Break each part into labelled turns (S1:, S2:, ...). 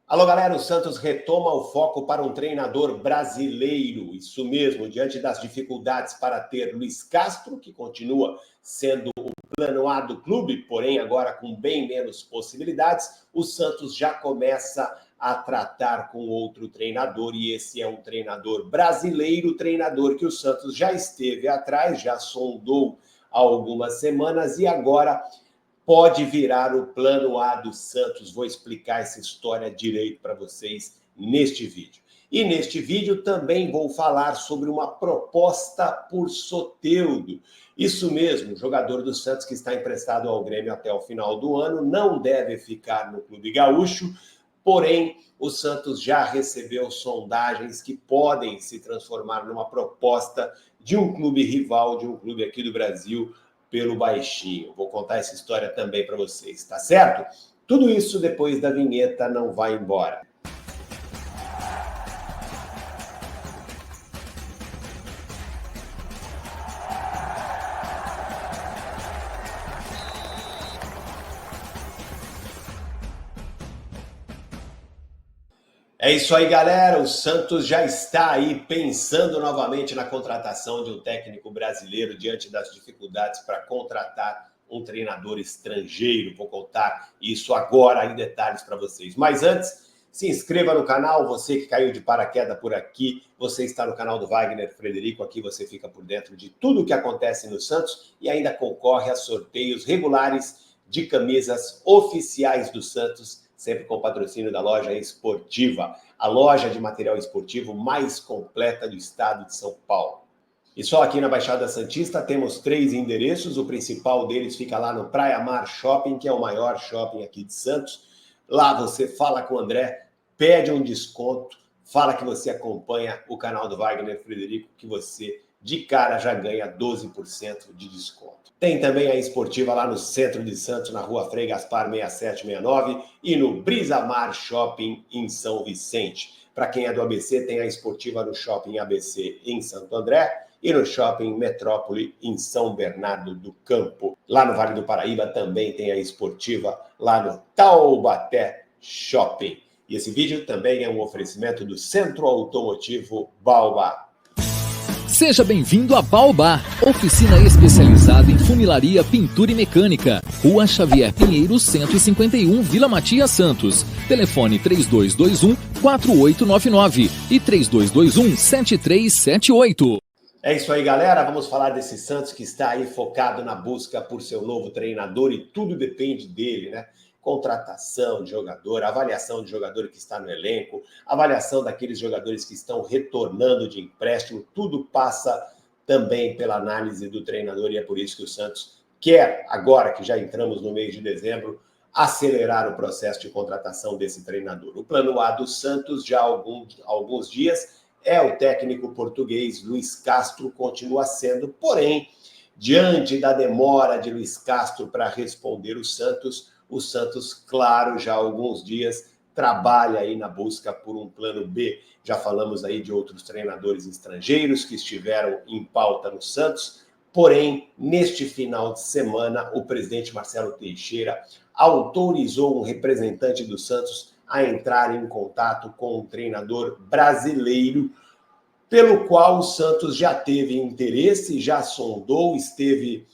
S1: Alô, galera, o Santos retoma o foco para um treinador brasileiro. Isso mesmo, diante das dificuldades para ter Luiz Castro, que continua sendo o plano A do clube, porém agora com bem menos possibilidades, o Santos já começa a tratar com outro treinador, e esse é um treinador brasileiro, treinador que o Santos já esteve atrás, já sondou há algumas semanas e agora pode virar o plano A do Santos. Vou explicar essa história direito para vocês neste vídeo. E neste vídeo também vou falar sobre uma proposta por Soteldo. Isso mesmo, o jogador do Santos que está emprestado ao Grêmio até o final do ano não deve ficar no Clube Gaúcho, porém o Santos já recebeu sondagens que podem se transformar numa proposta de um clube rival, de um clube aqui do Brasil, pelo baixinho. Vou contar essa história também para vocês, tá certo? Tudo isso depois da vinheta. Não vai embora. É isso aí, galera. O Santos já está aí pensando novamente na contratação de um técnico brasileiro diante das dificuldades para contratar um treinador estrangeiro. Vou contar isso agora em detalhes para vocês. Mas antes, se inscreva no canal. Você que caiu de paraquedas por aqui, você está no canal do Wagner Frederico. Aqui você fica por dentro de tudo o que acontece no Santos e ainda concorre a sorteios regulares de camisas oficiais do Santos, sempre com patrocínio da Loja Esportiva, a loja de material esportivo mais completa do estado de São Paulo. E só aqui na Baixada Santista temos 3 endereços, o principal deles fica lá no Praia Mar Shopping, que é o maior shopping aqui de Santos. Lá você fala com o André, pede um desconto, fala que você acompanha o canal do Wagner Frederico, que você de cara já ganha 12% de desconto. Tem também a Esportiva lá no centro de Santos, na rua Frei Gaspar 6769 e no Brisamar Shopping em São Vicente. Para quem é do ABC, tem a Esportiva no Shopping ABC em Santo André e no Shopping Metrópole em São Bernardo do Campo. Lá no Vale do Paraíba também tem a Esportiva lá no Taubaté Shopping. E esse vídeo também é um oferecimento do Centro Automotivo Baobá.
S2: Seja bem-vindo a Baobá, oficina especializada em funilaria, pintura e mecânica. Rua Xavier Pinheiro, 151, Vila Matias, Santos. Telefone 3221-4899 e 3221-7378.
S1: É isso aí, galera. Vamos falar desse Santos que está aí focado na busca por seu novo treinador e tudo depende dele, né? Contratação de jogador, avaliação de jogador que está no elenco, avaliação daqueles jogadores que estão retornando de empréstimo, tudo passa também pela análise do treinador e é por isso que o Santos quer, agora que já entramos no mês de dezembro, acelerar o processo de contratação desse treinador. O plano A do Santos, já há alguns dias, é o técnico português Luiz Castro, continua sendo, porém, diante da demora de Luiz Castro para responder o Santos, claro, já há alguns dias trabalha aí na busca por um plano B. Já falamos aí de outros treinadores estrangeiros que estiveram em pauta no Santos, porém, neste final de semana, o presidente Marcelo Teixeira autorizou um representante do Santos a entrar em contato com um treinador brasileiro, pelo qual o Santos já teve interesse, já sondou, esteve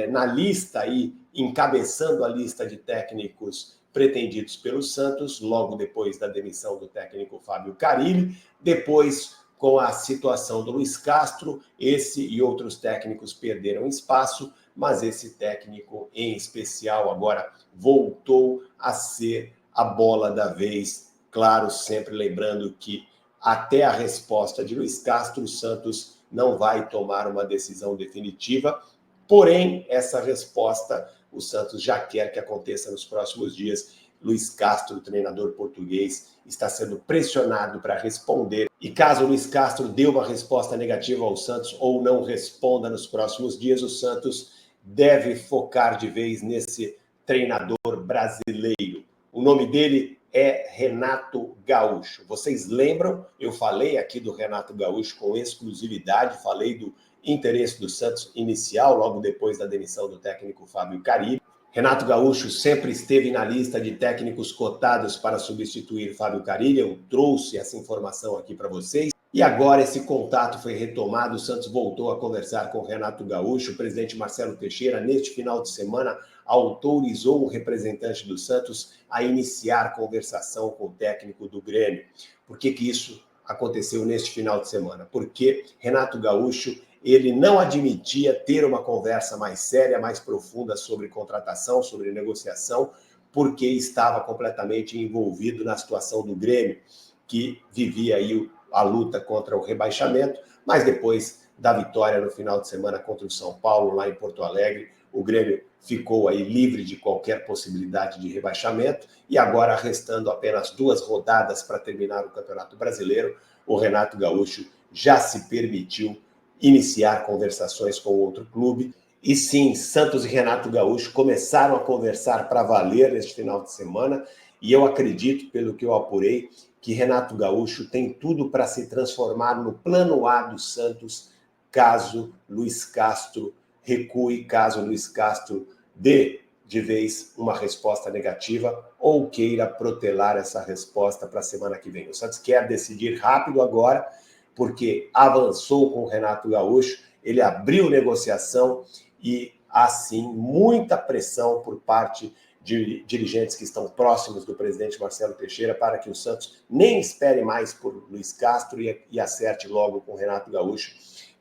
S1: na lista aí, encabeçando a lista de técnicos pretendidos pelo Santos, logo depois da demissão do técnico Fábio Carille, depois com a situação do Luiz Castro, esse e outros técnicos perderam espaço, mas esse técnico em especial agora voltou a ser a bola da vez, claro, sempre lembrando que até a resposta de Luiz Castro, o Santos não vai tomar uma decisão definitiva, porém, essa resposta o Santos já quer que aconteça nos próximos dias. Luiz Castro, treinador português, está sendo pressionado para responder. E caso Luiz Castro dê uma resposta negativa ao Santos ou não responda nos próximos dias, o Santos deve focar de vez nesse treinador brasileiro. O nome dele é Renato Gaúcho. Vocês lembram? Eu falei aqui do Renato Gaúcho com exclusividade, falei do interesse do Santos inicial, logo depois da demissão do técnico Fábio Carille. Renato Gaúcho sempre esteve na lista de técnicos cotados para substituir Fábio Carilli. Eu trouxe essa informação aqui para vocês. E agora esse contato foi retomado, o Santos voltou a conversar com o Renato Gaúcho. O presidente Marcelo Teixeira, neste final de semana, autorizou o representante do Santos a iniciar conversação com o técnico do Grêmio. Por que isso aconteceu neste final de semana? Porque Renato Gaúcho, ele não admitia ter uma conversa mais séria, mais profunda sobre contratação, sobre negociação, porque estava completamente envolvido na situação do Grêmio, que vivia aí a luta contra o rebaixamento, mas depois da vitória no final de semana contra o São Paulo, lá em Porto Alegre, o Grêmio ficou aí livre de qualquer possibilidade de rebaixamento, e agora, restando apenas 2 rodadas para terminar o Campeonato Brasileiro, o Renato Gaúcho já se permitiu iniciar conversações com outro clube. E sim, Santos e Renato Gaúcho começaram a conversar para valer neste final de semana, e eu acredito, pelo que eu apurei, que Renato Gaúcho tem tudo para se transformar no plano A do Santos, caso Luiz Castro recue, caso Luiz Castro dê de vez uma resposta negativa ou queira protelar essa resposta para a semana que vem. O Santos quer decidir rápido agora, porque avançou com o Renato Gaúcho, ele abriu negociação e, assim, muita pressão por parte de dirigentes que estão próximos do presidente Marcelo Teixeira para que o Santos nem espere mais por Luiz Castro e acerte logo com o Renato Gaúcho,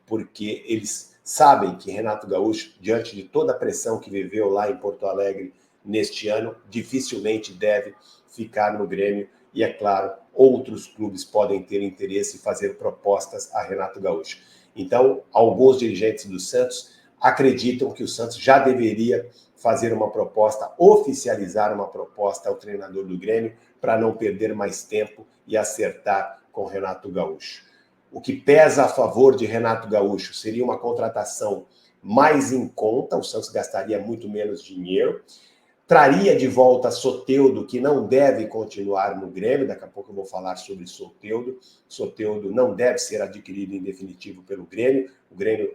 S1: porque eles sabem que Renato Gaúcho, diante de toda a pressão que viveu lá em Porto Alegre neste ano, dificilmente deve ficar no Grêmio. E, é claro, outros clubes podem ter interesse em fazer propostas a Renato Gaúcho. Então, alguns dirigentes do Santos acreditam que o Santos já deveria fazer uma proposta, oficializar uma proposta ao treinador do Grêmio, para não perder mais tempo e acertar com Renato Gaúcho. O que pesa a favor de Renato Gaúcho seria uma contratação mais em conta, o Santos gastaria muito menos dinheiro, traria de volta Soteldo, que não deve continuar no Grêmio, daqui a pouco eu vou falar sobre Soteldo. Soteldo não deve ser adquirido em definitivo pelo Grêmio, o Grêmio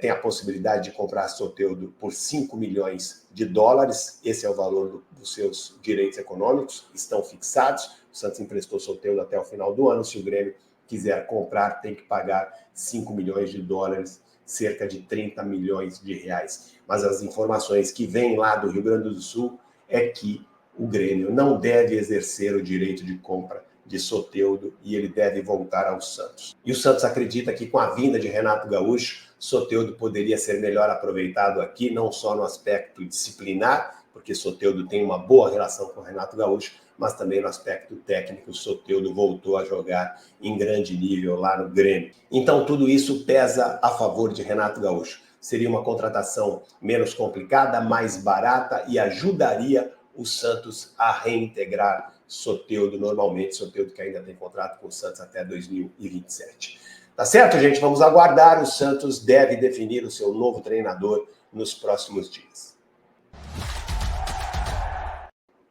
S1: tem a possibilidade de comprar Soteldo por 5 milhões de dólares, esse é o valor dos seus direitos econômicos, estão fixados, o Santos emprestou Soteldo até o final do ano, se o Grêmio quiser comprar, tem que pagar 5 milhões de dólares, cerca de 30 milhões de reais. Mas as informações que vêm lá do Rio Grande do Sul é que o Grêmio não deve exercer o direito de compra de Soteldo e ele deve voltar ao Santos. E o Santos acredita que com a vinda de Renato Gaúcho, Soteldo poderia ser melhor aproveitado aqui, não só no aspecto disciplinar, porque Soteldo tem uma boa relação com o Renato Gaúcho, mas também no aspecto técnico, Soteldo voltou a jogar em grande nível lá no Grêmio. Então tudo isso pesa a favor de Renato Gaúcho. Seria uma contratação menos complicada, mais barata e ajudaria o Santos a reintegrar Soteldo normalmente, Soteldo que ainda tem contrato com o Santos até 2027. Tá certo, gente? Vamos aguardar. O Santos deve definir o seu novo treinador nos próximos dias.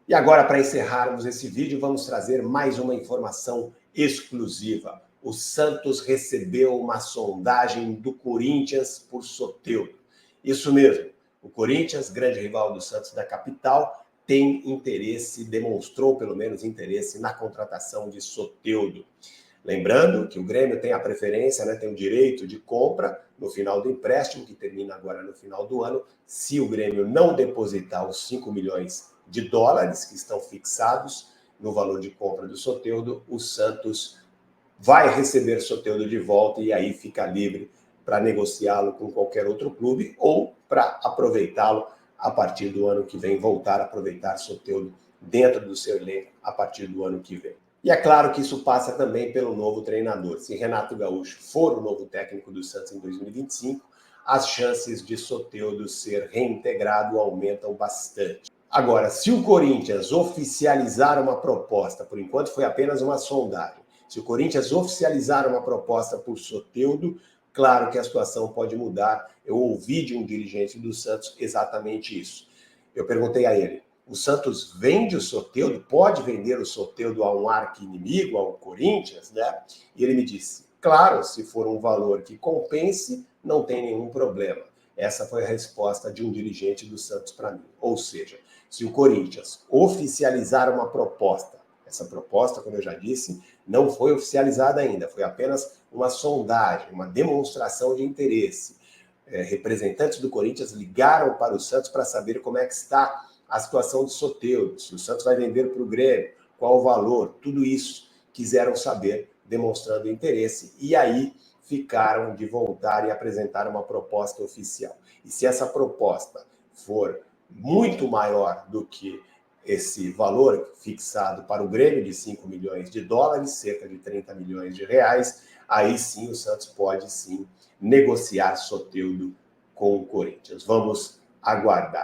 S1: E agora, para encerrarmos esse vídeo, vamos trazer mais uma informação exclusiva. O Santos recebeu uma sondagem do Corinthians por Soteldo. Isso mesmo, o Corinthians, grande rival do Santos da capital, tem interesse, demonstrou pelo menos interesse na contratação de Soteldo. Lembrando que o Grêmio tem a preferência, né, tem o direito de compra no final do empréstimo, que termina agora no final do ano. Se o Grêmio não depositar os 5 milhões de dólares que estão fixados no valor de compra do Soteldo, o Santos vai receber Soteldo de volta e aí fica livre para negociá-lo com qualquer outro clube ou para aproveitá-lo a partir do ano que vem, voltar a aproveitar Soteldo dentro do seu elenco a partir do ano que vem. E é claro que isso passa também pelo novo treinador. Se Renato Gaúcho for o novo técnico do Santos em 2025, as chances de Soteldo ser reintegrado aumentam bastante. Agora, se o Corinthians oficializar uma proposta, por enquanto foi apenas uma sondagem, se o Corinthians oficializar uma proposta por Soteldo, claro que a situação pode mudar. Eu ouvi de um dirigente do Santos exatamente isso. Eu perguntei a ele, o Santos vende o Soteldo, pode vender o Soteldo a um arqui-inimigo, ao Corinthians, né? E ele me disse, claro, se for um valor que compense, não tem nenhum problema. Essa foi a resposta de um dirigente do Santos para mim. Ou seja, se o Corinthians oficializar uma proposta, essa proposta, como eu já disse, não foi oficializada ainda, foi apenas uma sondagem, uma demonstração de interesse. Representantes do Corinthians ligaram para o Santos para saber como é que está a situação do Soteldo, se o Santos vai vender para o Grêmio, qual o valor, tudo isso quiseram saber, demonstrando interesse, e aí ficaram de voltar e apresentar uma proposta oficial. E se essa proposta for muito maior do que esse valor fixado para o Grêmio de 5 milhões de dólares, cerca de 30 milhões de reais, aí sim o Santos pode sim negociar Soteldo com o Corinthians. Vamos aguardar.